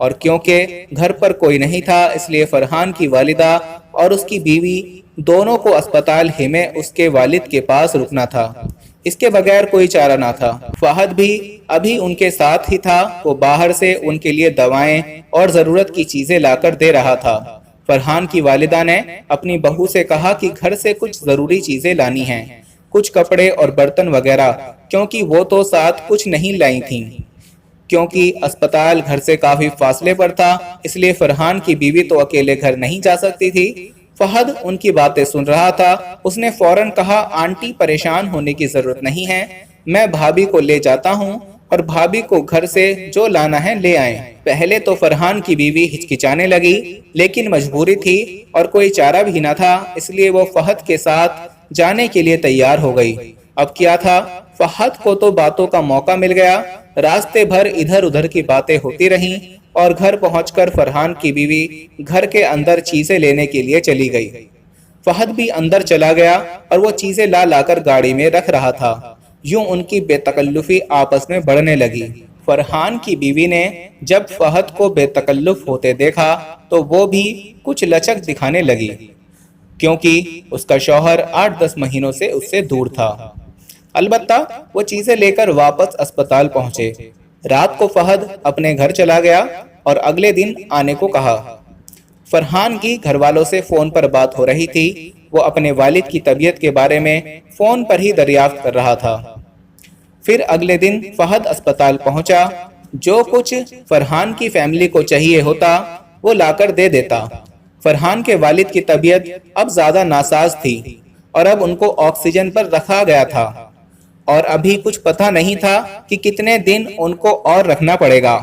اور کیونکہ گھر پر کوئی نہیں تھا اس لیے فرحان کی والدہ اور اس کی بیوی دونوں کو اسپتال ہی میں اس کے والد کے پاس رکنا تھا۔ اس کے بغیر کوئی چارہ نہ تھا۔ فہد بھی ابھی ان کے ساتھ ہی تھا۔ وہ باہر سے ان کے لیے دوائیں اور ضرورت کی چیزیں لا کر دے رہا تھا۔ فرحان کی والدہ نے اپنی بہو سے کہا کہ گھر سے کچھ ضروری چیزیں لانی ہیں، کچھ کپڑے اور برتن وغیرہ، کیونکہ وہ تو ساتھ کچھ نہیں لائی تھیں۔ کیونکہ اسپتال گھر سے کافی فاصلے پر تھا اس لیے فرحان کی بیوی تو اکیلے گھر نہیں جا سکتی تھی۔ فہد ان کی باتیں سن رہا تھا۔ اس نے فوراً کہا، آنٹی پریشان ہونے کی ضرورت نہیں ہے، میں بھابھی کو لے جاتا ہوں اور بھابھی کو گھر سے جو لانا ہے لے آئیں۔ پہلے تو فرحان کی بیوی ہچکچانے لگی، لیکن مجبوری تھی اور کوئی چارہ بھی نہ تھا، اس لیے وہ فہد کے ساتھ جانے کے لیے تیار ہو گئی۔ اب کیا تھا، فہد کو تو باتوں کا موقع مل گیا۔ راستے بھر ادھر ادھر کی باتیں ہوتی رہیں اور گھر پہنچ کر فرحان کی بیوی گھر کے اندر چیزیں لینے کے لیے چلی گئی۔ فہد بھی اندر چلا گیا اور وہ چیزیں لا لا کر گاڑی میں رکھ رہا تھا۔ یوں ان کی بے تکلفی آپس میں بڑھنے لگی۔ فرحان کی بیوی نے جب فہد کو بے تکلف ہوتے دیکھا تو وہ بھی کچھ لچک دکھانے لگی، کیونکہ اس کا شوہر 8-10 مہینوں سے اس سے دور تھا۔ البتہ وہ چیزیں لے کر واپس اسپتال پہنچے۔ رات کو فہد اپنے گھر چلا گیا اور اگلے دن آنے کو کہا۔ فرحان کی گھر والوں سے فون پر بات ہو رہی تھی۔ وہ اپنے والد کی طبیعت کے بارے میں فون پر ہی دریافت کر رہا تھا۔ پھر اگلے دن فہد اسپتال پہنچا۔ جو کچھ فرحان کی فیملی کو چاہیے ہوتا وہ لا کر دے دیتا۔ فرحان کے والد کی طبیعت اب زیادہ ناساز تھی اور اب ان کو آکسیجن پر رکھا گیا تھا، اور ابھی کچھ پتہ نہیں تھا کہ کتنے دن ان کو اور رکھنا پڑے گا،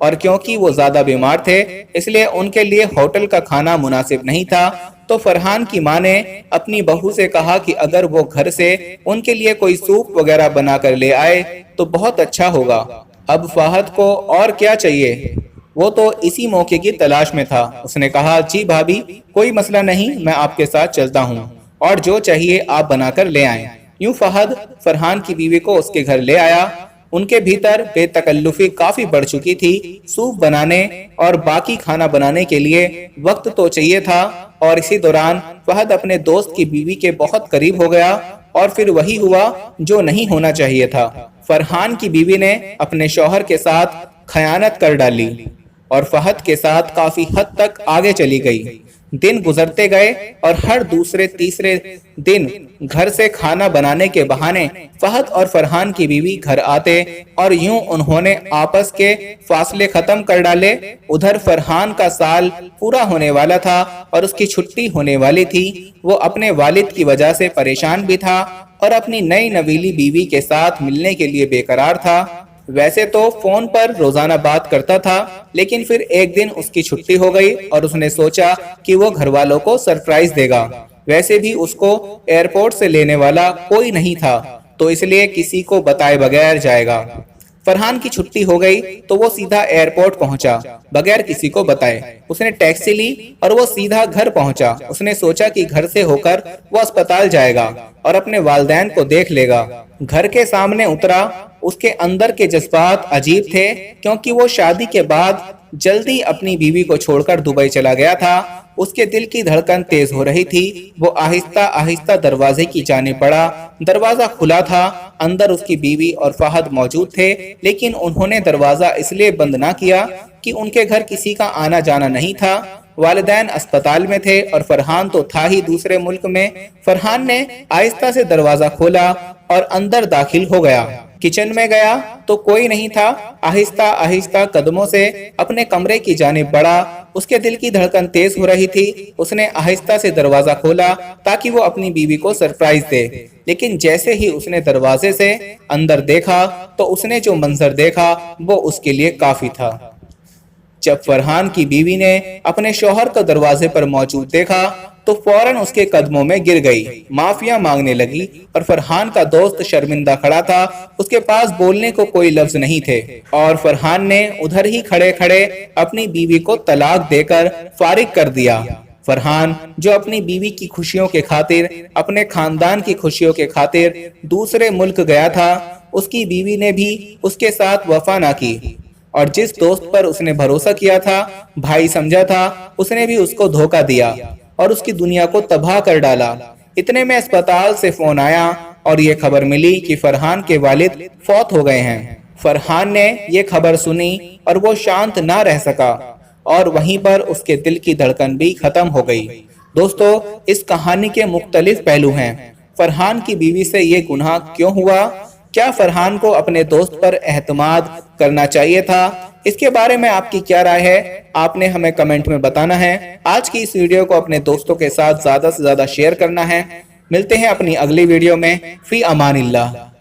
اور کیونکہ وہ زیادہ بیمار تھے اس لیے ان کے لیے ہوٹل کا کھانا مناسب نہیں تھا۔ تو فرحان کی ماں نے اپنی بہو سے کہا کہ اگر وہ گھر سے ان کے لیے کوئی سوپ وغیرہ بنا کر لے آئے تو بہت اچھا ہوگا۔ اب فہد کو اور کیا چاہیے، وہ تو اسی موقع کی تلاش میں تھا۔ اس نے کہا، جی بھابھی کوئی مسئلہ نہیں، میں آپ کے ساتھ چلتا ہوں اور جو چاہیے آپ بنا کر لے آئیں۔ یوں فہد فرحان کی بیوی کو اس کے گھر لے آیا۔ ان کے بھیتر بے تکلفی کافی بڑھ چکی تھی۔ سوپ بنانے اور باقی کھانا بنانے کے لیے وقت تو چاہیے تھا، اور اسی دوران فہد اپنے دوست کی بیوی کے بہت قریب ہو گیا، اور پھر وہی ہوا جو نہیں ہونا چاہیے تھا۔ فرحان کی بیوی نے اپنے شوہر کے ساتھ خیانت کر ڈالی اور فہد کے ساتھ کافی حد تک آگے چلی گئی۔ دن گزرتے گئے اور ہر دوسرے تیسرے دن گھر سے کھانا بنانے کے بہانے فہد اور فرحان کی بیوی گھر آتے، اور یوں انہوں نے آپس کے فاصلے ختم کر ڈالے۔ ادھر فرحان کا سال پورا ہونے والا تھا اور اس کی چھٹی ہونے والی تھی۔ وہ اپنے والد کی وجہ سے پریشان بھی تھا اور اپنی نئی نویلی بیوی کے ساتھ ملنے کے لیے بے قرار تھا۔ ویسے تو فون پر روزانہ بات کرتا تھا، لیکن پھر ایک دن اس کی چھٹی ہو گئی اور اس نے سوچا کہ وہ گھر والوں کو سرپرائز دے گا۔ ویسے بھی اس کو ایئرپورٹ سے لینے والا کوئی نہیں تھا، تو اس لیے کسی کو بتائے بغیر جائے گا۔ فرحان کی چھٹی ہو گئی تو وہ سیدھا ایئرپورٹ پہنچا بغیر کسی کو بتائے۔ اس نے ٹیکسی لی اور وہ سیدھا گھر پہنچا۔ اس نے سوچا کہ گھر سے ہو کر وہ اسپتال جائے گا اور اپنے والدین کو دیکھ لے گا۔ گھر کے سامنے اترا، اس کے اندر کے جذبات عجیب تھے، کیونکہ وہ شادی کے بعد جلدی اپنی بیوی کو چھوڑ کر دبئی چلا گیا تھا۔ اس کے دل کی دھڑکن تیز ہو رہی تھی۔ وہ آہستہ آہستہ دروازے کی جانب بڑھا۔ دروازہ کھلا تھا، اندر اس کی بیوی اور فہد موجود تھے، لیکن انہوں نے دروازہ اس لیے بند نہ کیا کہ ان کے گھر کسی کا آنا جانا نہیں تھا۔ والدین اسپتال میں تھے اور فرحان تو تھا ہی دوسرے ملک میں۔ فرحان نے آہستہ سے دروازہ کھولا اور اندر داخل ہو گیا۔ کچن میں گیا تو کوئی نہیں تھا۔ آہستہ آہستہ قدموں سے اپنے کمرے کی جانب بڑھا۔ اس کے دل کی دھڑکن تیز ہو رہی تھی۔ اس نے آہستہ سے دروازہ کھولا تاکہ وہ اپنی بیوی کو سرپرائز دے، لیکن جیسے ہی اس نے دروازے سے اندر دیکھا تو اس نے جو منظر دیکھا وہ اس کے لیے کافی تھا۔ جب فرحان کی بیوی نے اپنے شوہر کو دروازے پر موجود دیکھا تو فوراً اس کے قدموں میں گر گئی، معافیا مانگنے لگی، اور فرحان کا دوست شرمندہ کھڑا تھا۔ اس کے پاس بولنے کو کوئی لفظ نہیں تھے، اور فرحان نے ادھر ہی کھڑے کھڑے اپنی بیوی کو طلاق دے کر فارغ کر دیا۔ فرحان جو اپنی بیوی کی خوشیوں کے خاطر، اپنے خاندان کی خوشیوں کے خاطر دوسرے ملک گیا تھا، اس کی بیوی نے بھی اس کے ساتھ وفا نہ کی اور جس دوست پر اس نے بھروسہ کیا تھا، بھائی سمجھا تھا، اس نے بھی اس کو دھوکہ دیا اور اس کی دنیا کو تباہ کر ڈالا۔ اتنے میں اسپتال سے فون آیا اور یہ خبر ملی کہ فرحان کے والد فوت ہو گئے ہیں۔ فرحان نے یہ خبر سنی اور وہ شانت نہ رہ سکا اور وہیں پر اس کے دل کی دھڑکن بھی ختم ہو گئی۔ دوستو، اس کہانی کے مختلف پہلو ہیں۔ فرحان کی بیوی سے یہ گناہ کیوں ہوا؟ کیا فرحان کو اپنے دوست پر اعتماد کرنا چاہیے تھا؟ اس کے بارے میں آپ کی کیا رائے ہے؟ آپ نے ہمیں کمنٹ میں بتانا ہے۔ آج کی اس ویڈیو کو اپنے دوستوں کے ساتھ زیادہ سے زیادہ شیئر کرنا ہے۔ ملتے ہیں اپنی اگلی ویڈیو میں۔ فی امان اللہ۔